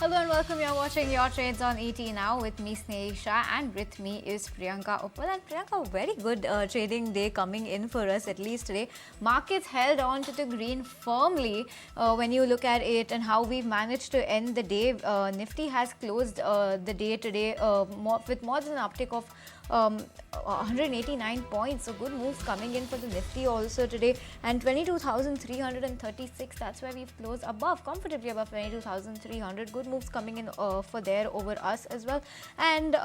Hello and welcome. You're watching Your Trades on ET now with me, Snehisha, and with me is Priyanka Uppal. And Priyanka, very good trading day coming in for us, at least today. Markets held on to the green firmly when you look at it and how we've managed to end the day. Nifty has closed the day today with more than an uptick of 189 points, so good moves coming in for the Nifty also today, and 22,336, that's where we've closed comfortably above 22,300. Good moves coming in for there over us as well, and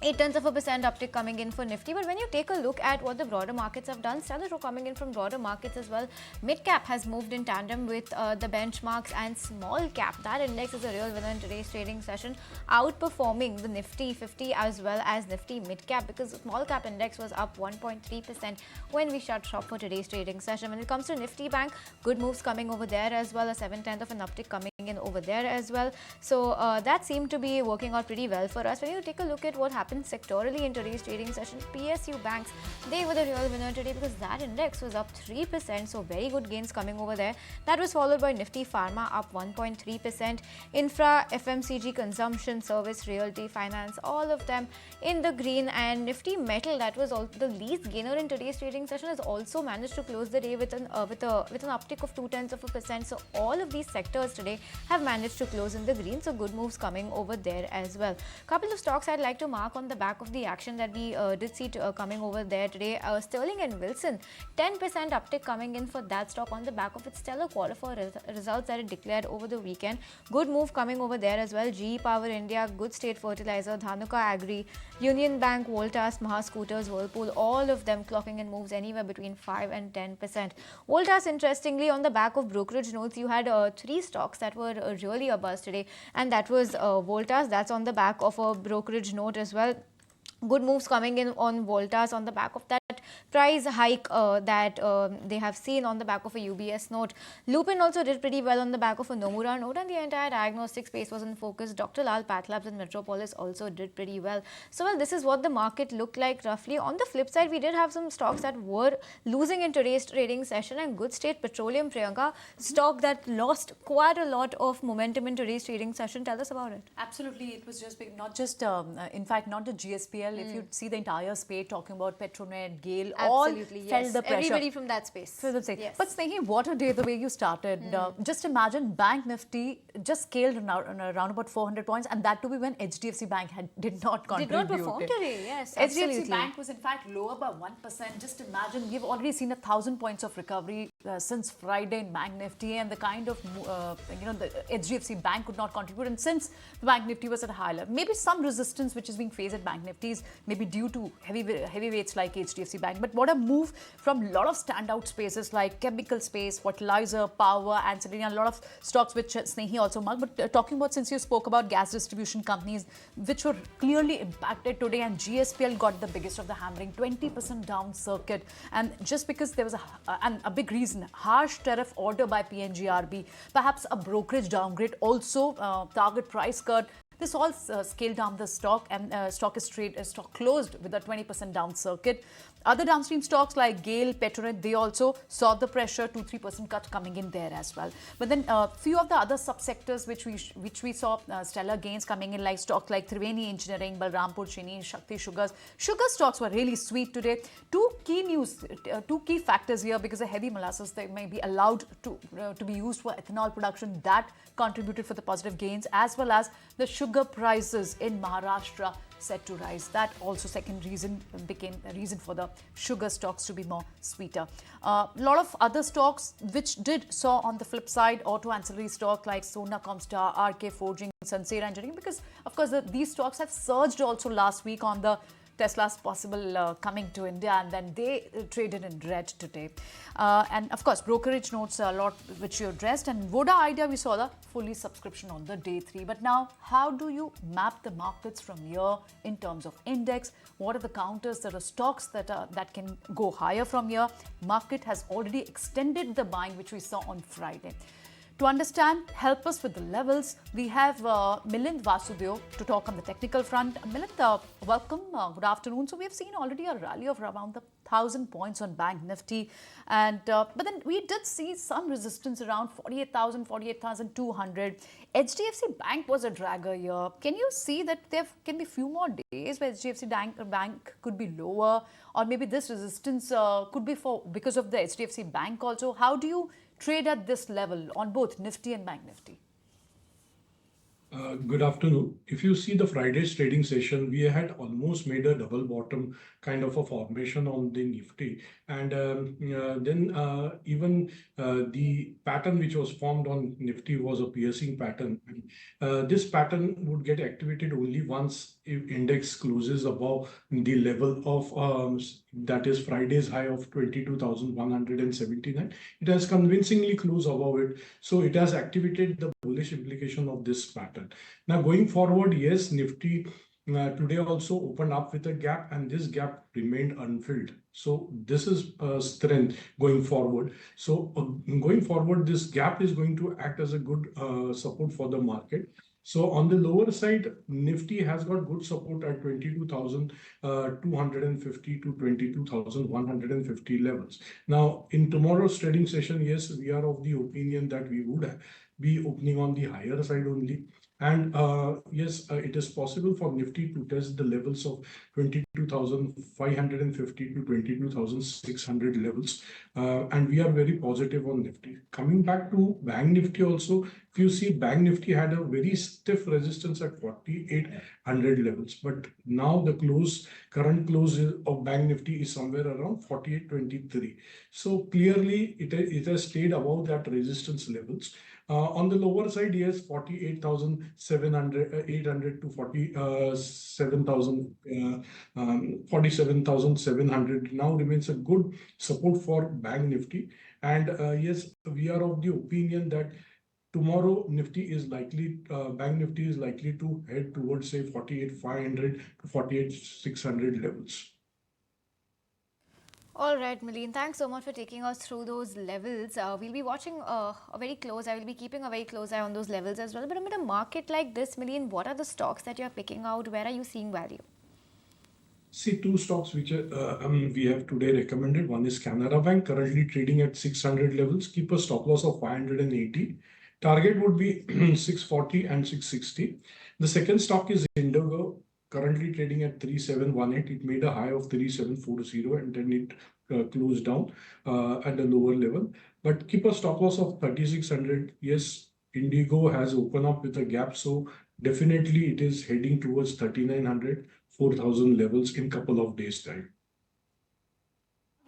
0.8% uptick coming in for Nifty. But when you take a look at what the broader markets have done, sellers were coming in from broader markets as well. Mid cap has moved in tandem with the benchmarks, and small cap, that index is a real winner in today's trading session, outperforming the Nifty 50 as well as Nifty mid cap, because the small cap index was up 1.3% when we shut shop for today's trading session. When it comes to Nifty Bank, good moves coming over there as well, a 0.7 of an uptick coming in over there as well. So that seemed to be working out pretty well for us. When you take a look at what happened sectorally in today's trading session, PSU banks, they were the real winner today because that index was up 3%, so very good gains coming over there. That was followed by Nifty Pharma up 1.3%, Infra, FMCG, consumption, service, realty, finance, all of them in the green, and Nifty Metal, that was also the least gainer in today's trading session, has also managed to close the day with an uptick of 0.2%. So all of these sectors today have managed to close in the green, so good moves coming over there as well. Couple of stocks I'd like to mark on the back of the action that we did see coming over there today. Sterling and Wilson, 10% uptick coming in for that stock on the back of its stellar quarter four results that it declared over the weekend. Good move coming over there as well. GE Power India, Good State Fertilizer, Dhanuka Agri, Union Bank, Voltas, Maha Scooters, Whirlpool, all of them clocking in moves anywhere between 5 and 10%. Voltas, interestingly, on the back of brokerage notes, you had three stocks that were really a buzz today, and that was Voltas, that's on the back of a brokerage note as well. Good moves coming in on Voltas on the back of that price hike that they have seen on the back of a UBS note. Lupin also did pretty well on the back of a Nomura note, and the entire diagnostic space was in focus. Dr. Lal Pathlabs and Metropolis also did pretty well. So, well, this is what the market looked like roughly. On the flip side, we did have some stocks that were losing in today's trading session, and Good State Petroleum, Priyanka, stock that lost quite a lot of momentum in today's trading session. Tell us about it. Absolutely, it was just big, not just, in fact, not the GSPL. If you see the entire space talking about Petronet, GAIL, absolutely, all felt the pressure. Everybody from that space. Yes. But Snehi, what a day the way you started. Just imagine Bank Nifty just scaled around about 400 points, and that to be when HDFC Bank did not contribute. Did not perform today, yes. HDFC Bank was in fact lower by 1%. Just imagine, we've already seen 1,000 points of recovery since Friday in Bank Nifty, and the kind of, the HDFC Bank could not contribute. And since the Bank Nifty was at a high level, maybe some resistance which is being faced at Bank Nifty is maybe due to heavyweights like HDFC Bank. But what a move from a lot of standout spaces like chemical space, fertilizer, power, ancillary, and a lot of stocks which Snehi also marked. But talking about, since you spoke about gas distribution companies which were clearly impacted today, and GSPL got the biggest of the hammering, 20% down circuit, and just because there was a big reason, harsh tariff order by PNGRB, perhaps a brokerage downgrade, also target price cut. This all scaled down the stock, and stock closed with a 20% down circuit. Other downstream stocks like GAIL, Petronet, they also saw the pressure, 2-3% cut coming in there as well. But then a few of the other subsectors which we saw stellar gains coming in, like stocks like Triveni Engineering, Balrampur Chini, Shakti Sugars. Sugar stocks were really sweet today. Two key factors here, because the heavy molasses, they may be allowed to be used for ethanol production. That contributed for the positive gains, as well as the sugar prices in Maharashtra set to rise. That also second reason became a reason for the sugar stocks to be more sweeter. A lot of other stocks which did saw on the flip side, auto ancillary stock like Sona Comstar, RK Forging, Sansera Engineering, because of course these stocks have surged also last week on the Tesla's possible coming to India, and then they traded in red today. And of course, brokerage notes a lot which you addressed, and Voda Idea, we saw the fully subscription on the day 3. But now, how do you map the markets from here in terms of index? What are the counters? There are stocks that can go higher from here. Market has already extended the buying which we saw on Friday. To understand, help us with the levels, we have Mileen Vasudeo to talk on the technical front. Mileen, welcome. Good afternoon. So we have seen already a rally of around the 1,000 points on Bank Nifty. And but then we did see some resistance around 48,000, 48,200. HDFC Bank was a dragger here. Can you see that there can be few more days where HDFC Bank could be lower, or maybe this resistance could be because of the HDFC Bank also? How do you trade at this level on both Nifty and Bank Nifty? Good afternoon. If you see the Friday's trading session, we had almost made a double bottom kind of a formation on the Nifty. And then even the pattern which was formed on Nifty was a piercing pattern. This pattern would get activated only once if index closes above the level of that is Friday's high of 22,179. It has convincingly closed above it. So it has activated the bullish implication of this pattern. Now going forward, yes, Nifty today also opened up with a gap, and this gap remained unfilled. So this is strength going forward. So going forward, this gap is going to act as a good support for the market. So on the lower side, Nifty has got good support at 22,250 to 22,150 levels. Now, in tomorrow's trading session, yes, we are of the opinion that we would be opening on the higher side only. And yes, it is possible for Nifty to test the levels of 22,550 to 22,600 levels. And we are very positive on Nifty. Coming back to Bank Nifty also, if you see, Bank Nifty had a very stiff resistance at 4,800 levels. But now the current close of Bank Nifty is somewhere around 4,823. So clearly, it has stayed above that resistance levels. On the lower side, yes, 48,800 to 47,700 now remains a good support for Bank Nifty. And yes, we are of the opinion that tomorrow Nifty is likely, Bank Nifty is likely to head towards say 48,500 to 48,600 levels. All right, Mileen, thanks so much for taking us through those levels. We'll be watching a very close. I will be keeping a very close eye on those levels as well. But in a market like this, Mileen, what are the stocks that you're picking out? Where are you seeing value? See, two stocks which we have today recommended. One is Canara Bank, currently trading at 600 levels. Keep a stop loss of 580. Target would be 640 and 660. The second stock is Indigo, currently trading at 3718. It made a high of 3740 and then it closed down at the lower level. But keep a stop loss of 3600. Yes, Indigo has opened up with a gap. So definitely it is heading towards 3900, 4000 levels in couple of days' time.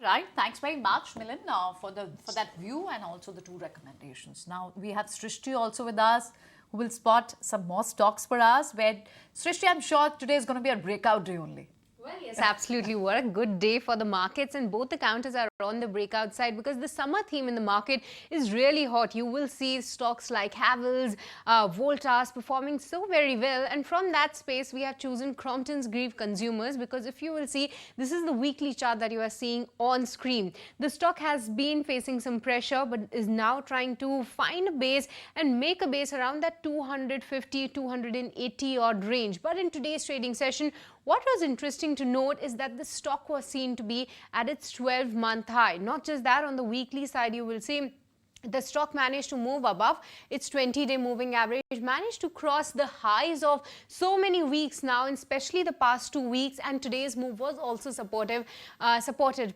Right. Thanks very much, Mileen, for that view and also the two recommendations. Now we have Srishti also with us, who will spot some more stocks for us. Where Srishti, I'm sure today is going to be a breakout day only. Well, yes, absolutely. What a good day for the markets, and both the counters are on the breakout side because the summer theme in the market is really hot. You will see stocks like Havells, Voltas performing so very well, and from that space we have chosen Crompton's Grieve Consumers because if you will see, this is the weekly chart that you are seeing on screen. The stock has been facing some pressure but is now trying to find a base and make a base around that 250, 280 odd range. But in today's trading session, what was interesting to note is that the stock was seen to be at its 12-month high. Not just that, on the weekly side, you will see the stock managed to move above its 20-day moving average, managed to cross the highs of so many weeks now, and especially the past 2 weeks. And today's move was also supported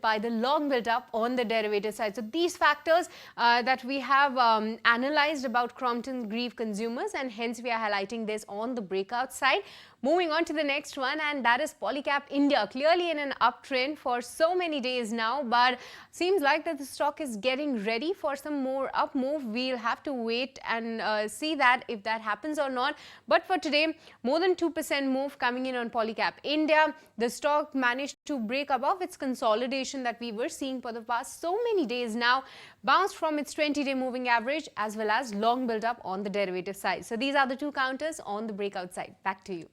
by the long build-up on the derivative side. So these factors that we have analyzed about Crompton Grieve Consumers, and hence we are highlighting this on the breakout side. Moving on to the next one, and that is Polycab India, clearly in an uptrend for so many days now, but seems like that the stock is getting ready for some more up move. We'll have to wait and see that if that happens or not. But for today, more than 2% move coming in on Polycab India. The stock managed to break above its consolidation that we were seeing for the past so many days now, bounced from its 20-day moving average as well as long build up on the derivative side. So these are the two counters on the breakout side. Back to you.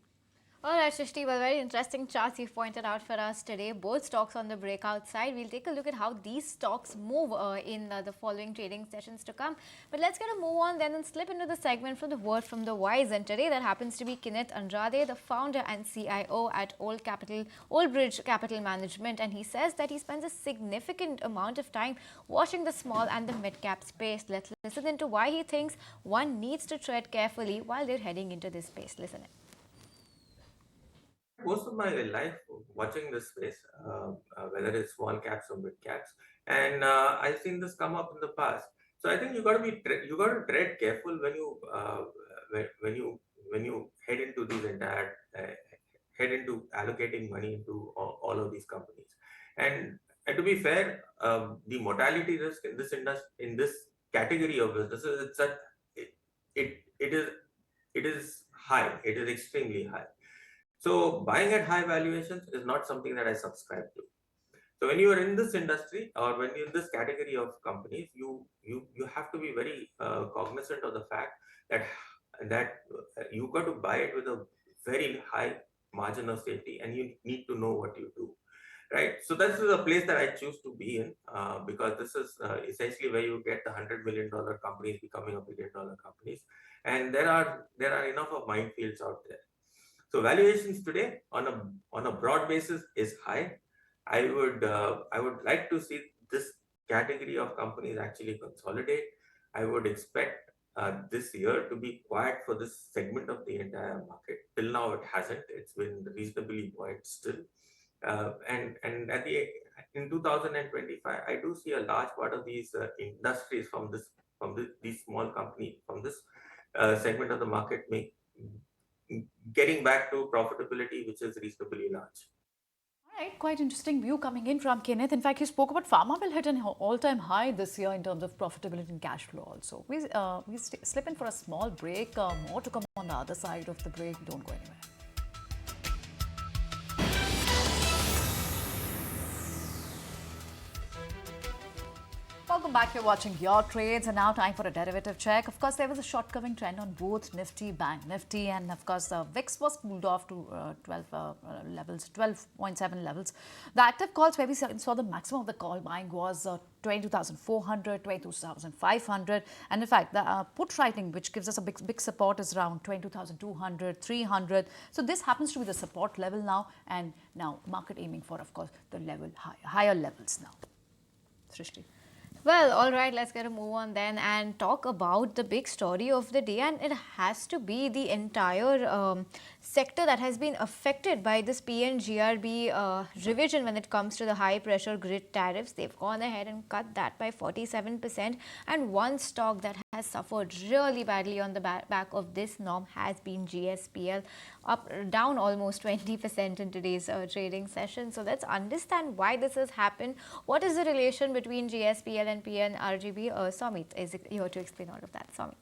All right, Shrishti, well, very interesting charts you've pointed out for us today. Both stocks on the breakout side. We'll take a look at how these stocks move in the following trading sessions to come. But let's get a move on then and slip into the segment from the word from the wise. And today that happens to be Kenneth Andrade, the founder and CIO at Old Bridge Capital Management. And he says that he spends a significant amount of time watching the small and the mid-cap space. Let's listen into why he thinks one needs to tread carefully while they're heading into this space. Listen in. Most of my life watching this space, whether it's small caps or mid caps, and I've seen this come up in the past. So I think you got to tread careful when you head into these entire head into allocating money into all of these companies. And to be fair, the mortality risk in this category of businesses, it is high. It is extremely high. So buying at high valuations is not something that I subscribe to. So when you are in this industry or when you're in this category of companies, you have to be very cognizant of the fact that you got to buy it with a very high margin of safety, and you need to know what you do, right? So this is a place that I choose to be in because this is essentially where you get the $100 million companies becoming $1 billion companies, and there are enough of minefields out there. So valuations today on a broad basis is high. I would like to see this category of companies actually consolidate. I would expect this year to be quiet for this segment of the entire market. Till now, it hasn't. It's been reasonably quiet still. And in 2025, I do see a large part of these industries these small companies from this segment of the market getting back to profitability, which is reasonably large. All right, quite interesting view coming in from Kenneth. In fact, he spoke about Pharma will hit an all-time high this year in terms of profitability and cash flow also. We slip in for a small break. More to come on the other side of the break. Don't go anywhere. Welcome back. You're watching Your Trades, and now time for a derivative check. Of course, there was a short covering trend on both Nifty, Bank Nifty, and of course, the VIX was pulled off to 12.7 levels. The active calls where we saw the maximum of the call buying was 22,400, 22,500, and in fact, the put writing, which gives us a big support, is around 22,200, 300. So this happens to be the support level now, and now market aiming for, of course, the higher levels now. Srishti. Well, all right, let's get a move on then and talk about the big story of the day, and it has to be the entire sector that has been affected by this PNGRB revision when it comes to the high pressure grid tariffs. They've gone ahead and cut that by 47%, and one stock that has suffered really badly on the back of this norm has been GSPL, down almost 20% in today's trading session. So let's understand why this has happened. What is the relation between GSPL and PNGRB? Samit is here to explain all of that. Samit.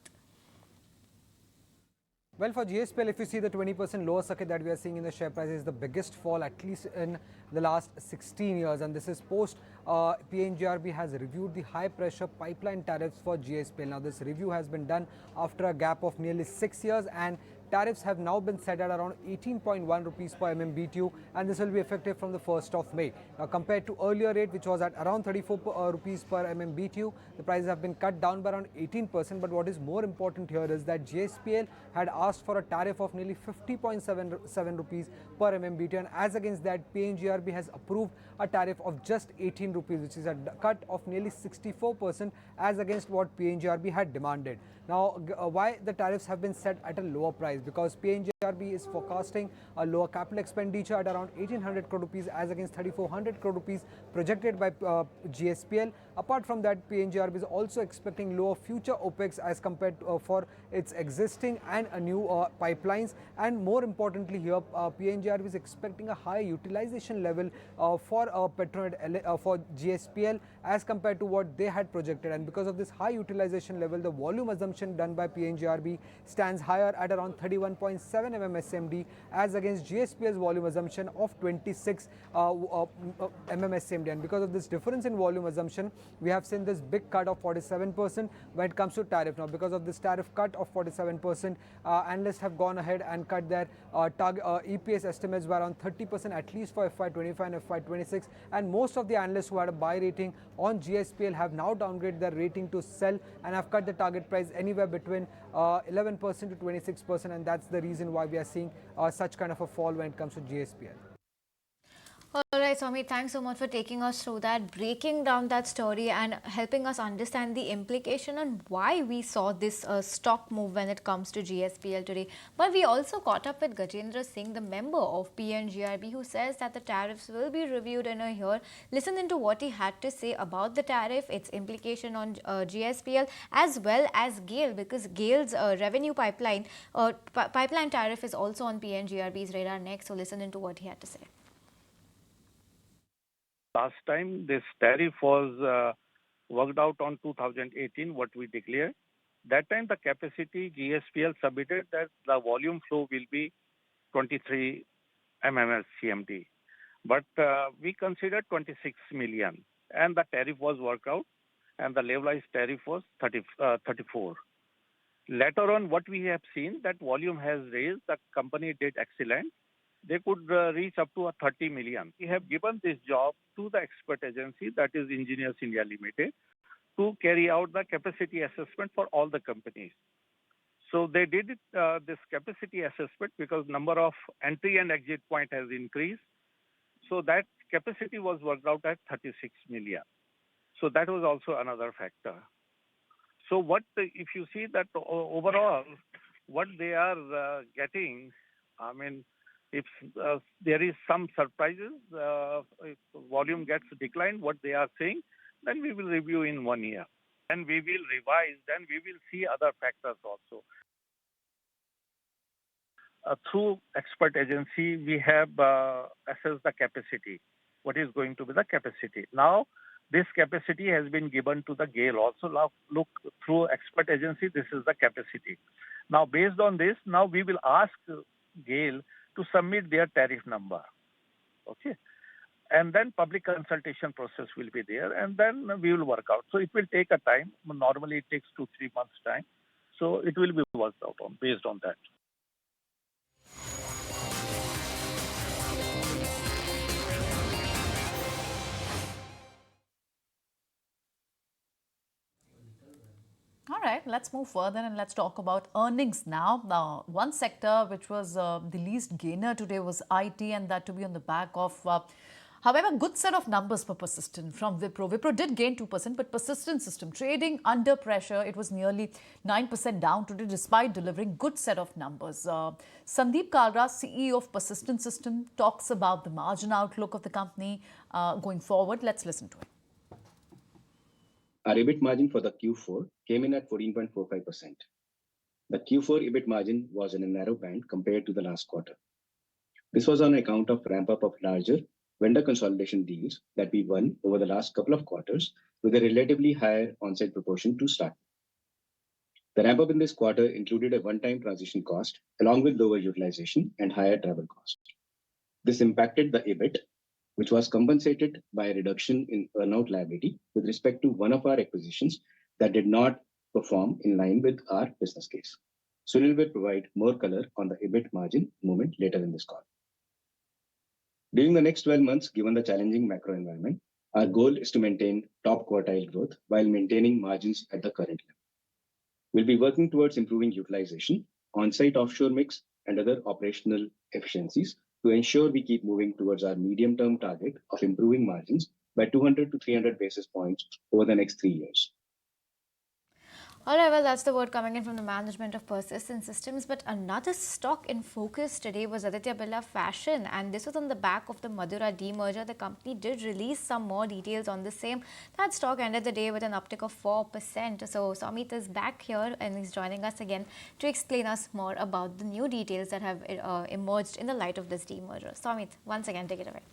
Well, for GSPL, if you see the 20% lower circuit that we are seeing in the share price is the biggest fall at least in the last 16 years, and this is post PNGRB has reviewed the high pressure pipeline tariffs for GSPL. Now this review has been done after a gap of nearly 6 years, and tariffs have now been set at around 18.1 rupees per MMBTU, and this will be effective from the 1st of May. Now compared to earlier rate, which was at around 34 rupees per MMBTU, the prices have been cut down by around 18%. But what is more important here is that GSPL had asked for a tariff of nearly 50.7 rupees per MMBTU, and as against that, PNGRB has approved a tariff of just 18 rupees, which is a cut of nearly 64% as against what PNGRB had demanded. Now, why the tariffs have been set at a lower price? Because PNGRB is forecasting a lower capital expenditure at around 1800 crore rupees as against 3400 crore rupees projected by GSPL. Apart from that, PNGRB is also expecting lower future OPEX as compared to, for its existing and new pipelines. And more importantly here, PNGRB is expecting a high utilization level for Petronet for GSPL as compared to what they had projected. And because of this high utilization level, the volume assumption done by PNGRB stands higher at around 30 31.7 mmSMD as against GSPL's volume assumption of 26 mmSMD. And because of this difference in volume assumption, we have seen this big cut of 47% when it comes to tariff. Now, because of this tariff cut of 47%, analysts have gone ahead and cut their EPS estimates by around 30% at least for FY25 and FY26. And most of the analysts who had a buy rating on GSPL have now downgraded their rating to sell and have cut the target price anywhere between 11% to 26%, and that's the reason why we are seeing such kind of a fall when it comes to GSPL. All right, Swami, thanks so much for taking us through that, breaking down that story and helping us understand the implication and why we saw this stock move when it comes to GSPL today. But we also caught up with Gajendra Singh, the member of PNGRB, who says that the tariffs will be reviewed in a year. Listen into what he had to say about the tariff, its implication on GSPL, as well as GAIL, because GAIL's revenue pipeline tariff is also on PNGRB's radar next. So listen into what he had to say. Last time this tariff was worked out on 2018, what we declared. That time the capacity GSPL submitted that the volume flow will be 23 mmSCMD. But we considered 26 million and the tariff was worked out and the levelized tariff was 34. Later on what we have seen that volume has raised, the company did excellent. They could reach up to 30 million. We have given this job to the expert agency, that is Engineers India Limited, to carry out the capacity assessment for all the companies. So they did this capacity assessment because number of entry and exit point has increased. So that capacity was worked out at 36 million. So that was also another factor. So if you see that overall, what they are getting, I mean, if there is some surprises, if volume gets declined, what they are saying, then we will review in 1 year. And we will revise, then we will see other factors also. Through expert agency, we have assessed the capacity. What is going to be the capacity? Now, this capacity has been given to the GAIL also. Now, look, through expert agency, this is the capacity. Now, based on this, now we will ask GAIL to submit their tariff number, okay? And then public consultation process will be there, and then we will work out. So it will take a time. Normally it takes 2-3 months time. So it will be worked out on based on that. All right, let's move further and let's talk about earnings now. Now, one sector which was the least gainer today was IT, and that to be on the back of, however, good set of numbers for Persistent from Wipro. Wipro did gain 2%, but Persistent System trading under pressure. It was nearly 9% down today despite delivering good set of numbers. Sandeep Kalra, CEO of Persistent System, talks about the margin outlook of the company going forward. Let's listen to it. Our EBIT margin for the Q4 came in at 14.45%. The Q4 EBIT margin was in a narrow band compared to the last quarter. This was on account of ramp-up of larger vendor consolidation deals that we won over the last couple of quarters with a relatively higher on-site proportion to start. The ramp-up in this quarter included a one-time transition cost along with lower utilization and higher travel cost. This impacted the EBIT, which was compensated by a reduction in earnout liability with respect to one of our acquisitions that did not perform in line with our business case. Sunil will provide more color on the EBIT margin movement later in this call. During the next 12 months, given the challenging macro environment, our goal is to maintain top quartile growth while maintaining margins at the current level. We'll be working towards improving utilization, on-site offshore mix, and other operational efficiencies to ensure we keep moving towards our medium-term target of improving margins by 200 to 300 basis points over the next 3 years. All right, well, that's the word coming in from the management of Persistent Systems. But another stock in focus today was Aditya Birla Fashion, and this was on the back of the Madura demerger. The company did release some more details on the same. That stock ended the day with an uptick of 4%. So Samit is back here and he's joining us again to explain us more about the new details that have emerged in the light of this demerger. Samit, once again, take it away.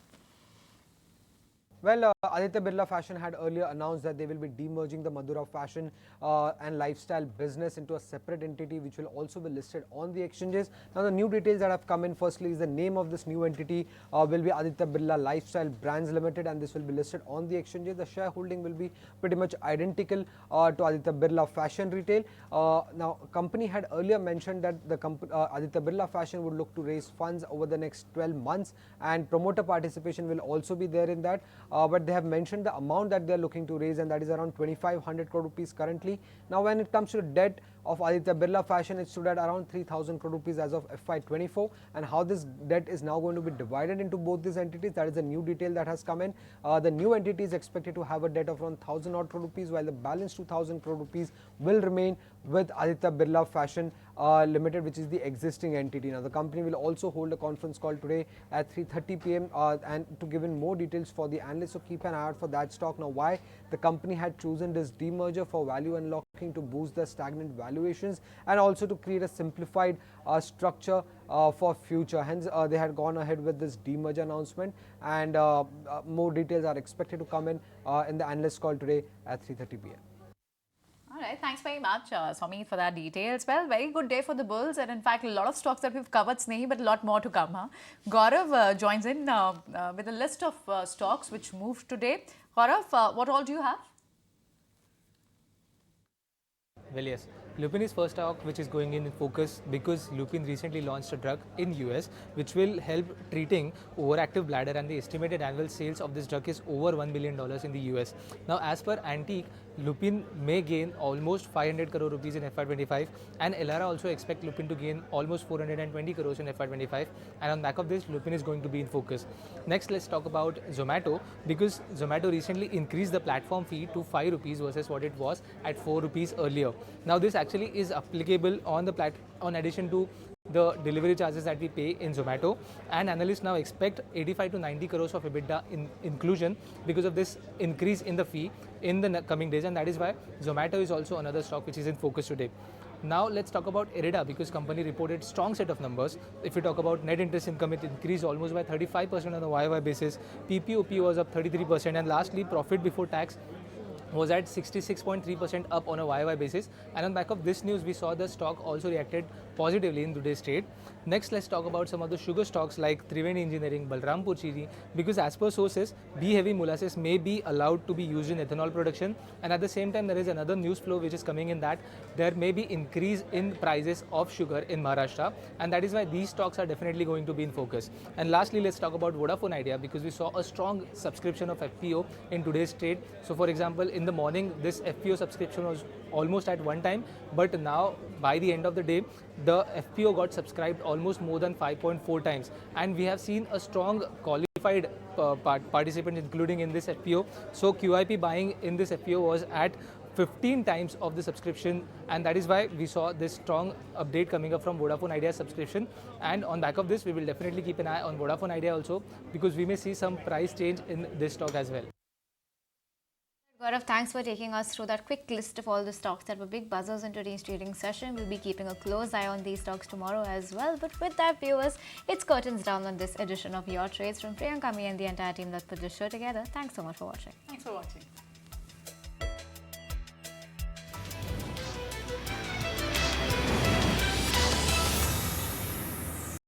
Well, Aditya Birla Fashion had earlier announced that they will be demerging the Madura fashion and lifestyle business into a separate entity which will also be listed on the exchanges. Now, the new details that have come in, firstly, is the name of this new entity will be Aditya Birla Lifestyle Brands Limited, and this will be listed on the exchanges. The shareholding will be pretty much identical to Aditya Birla Fashion Retail. Now, company had earlier mentioned that the Aditya Birla Fashion would look to raise funds over the next 12 months, and promoter participation will also be there in that. But they have mentioned the amount that they are looking to raise, and that is around 2,500 crore rupees currently. Now, when it comes to the debt of Aditya Birla Fashion, it stood at around 3,000 crore rupees as of FY24, and how this debt is now going to be divided into both these entities, that is a new detail that has come in. The new entity is expected to have a debt of around 1,000 odd crore rupees, while the balance 2,000 crore rupees will remain with Aditya Birla Fashion Limited, which is the existing entity. Now, the company will also hold a conference call today at 3:30 p.m. And to give in more details for the analysts, so keep an eye out for that stock. Now, why the company had chosen this demerger for value unlocking to boost the stagnant valuations and also to create a simplified structure for future. Hence, they had gone ahead with this demerger announcement, and more details are expected to come in the analyst call today at 3:30 p.m. All right, thanks very much, Swami, for that details. Well, very good day for the bulls, and in fact, a lot of stocks that we've covered, Snehi, but a lot more to come. Huh? Gaurav joins in with a list of stocks which moved today. Gaurav, what all do you have? Well, yes. Lupin is first stock which is going in focus because Lupin recently launched a drug in US which will help treating overactive bladder, and the estimated annual sales of this drug is over $1 billion in the US. Now, as per Antique, Lupin may gain almost 500 crore rupees in FY25, and Elara also expect Lupin to gain almost 420 crores in FY25, and on back of this, Lupin is going to be in focus. Next, let's talk about Zomato, because Zomato recently increased the platform fee to 5 rupees versus what it was at 4 rupees earlier. Now, this actually is applicable on the on addition to the delivery charges that we pay in Zomato, and analysts now expect 85 to 90 crores of EBITDA inclusion because of this increase in the fee in the coming days, and that is why Zomato is also another stock which is in focus today. Now let's talk about Irida, because company reported strong set of numbers. If we talk about net interest income, it increased almost by 35% on a YY basis. PPOP was up 33%, and lastly profit before tax was at 66.3% up on a YY basis, and on back of this news we saw the stock also reacted positively in today's trade. Next, let's talk about some of the sugar stocks like Triveni Engineering, Balrampur Chini, because as per sources, B-heavy molasses may be allowed to be used in ethanol production, and at the same time there is another news flow which is coming in that there may be increase in prices of sugar in Maharashtra, and that is why these stocks are definitely going to be in focus. And lastly, let's talk about Vodafone Idea, because we saw a strong subscription of FPO in today's trade. So for example, in the morning this FPO subscription was almost at one time, but now by the end of the day the FPO got subscribed almost more than 5.4 times, and we have seen a strong qualified participants including in this FPO. So QIP buying in this FPO was at 15 times of the subscription, and that is why we saw this strong update coming up from Vodafone Idea subscription. And on back of this, we will definitely keep an eye on Vodafone Idea also, because we may see some price change in this stock as well. Gaurav, thanks for taking us through that quick list of all the stocks that were big buzzers in today's trading session. We'll be keeping a close eye on these stocks tomorrow as well. But with that, viewers, it's curtains down on this edition of Your Trades from Priyanka, me and the entire team that put this show together. Thanks so much for watching. Thanks for watching.